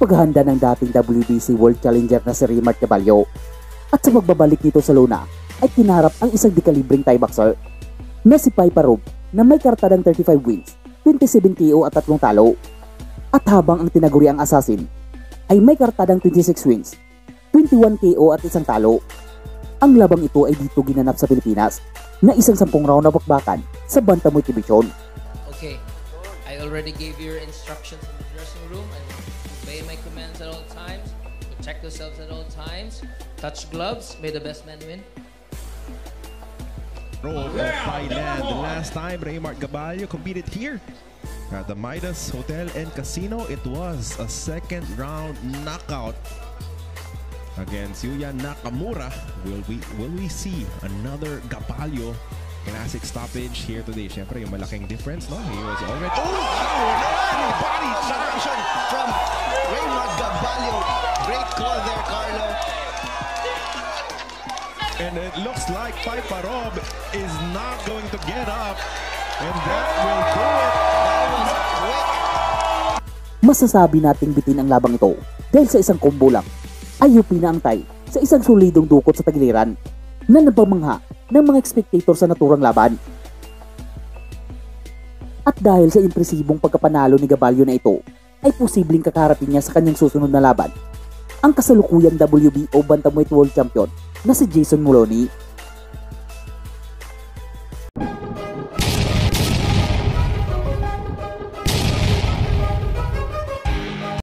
paghahanda ng dating WBC World Challenger na si Reymart Gabalio. At sa pagbabalik nito sa Luna ay kinarap ang isang dekalibreng Thai boxer na si Pai Parub na may kartadang 35 wins, 27 KO at 3 talo. At habang ang tinaguri ang assassin ay may kartadang 26 wins, 21 KO at 1 talo. Ang labang ito ay dito ginanap sa Pilipinas na isang 10 round na bakbakan sa bantamweight division. Okay, I already gave you your instructions in the dressing room and obey my commands at all times. Protect yourselves at all times. Touch gloves. May the best man win. Roll of Thailand. The last time Reymart Gabalio competed here at the Midas Hotel and Casino, it was a second round knockout against Yuya Nakamura. Will we see another Gabalio classic stoppage here today? Siyempre, yung malaking difference, no? He was already... Oh, wow! Body submission from Reymart Gabalio. Great call there, Carlo. And it looks like Pai Parub is not going to get up. And that will do it. That was quick. Masasabi nating bitin ang labang ito dahil sa isang combo lang ay UP na ang Thai sa isang solidong dukot sa tagiliran na nabamangha ng mga spectator sa naturang laban. At dahil sa impresibong pagkapanalo ni Gabalio na ito, ay posibleng kakarapin niya sa kanyang susunod na laban, ang kasalukuyang WBO Bantamweight World Champion na si Jason Moloney.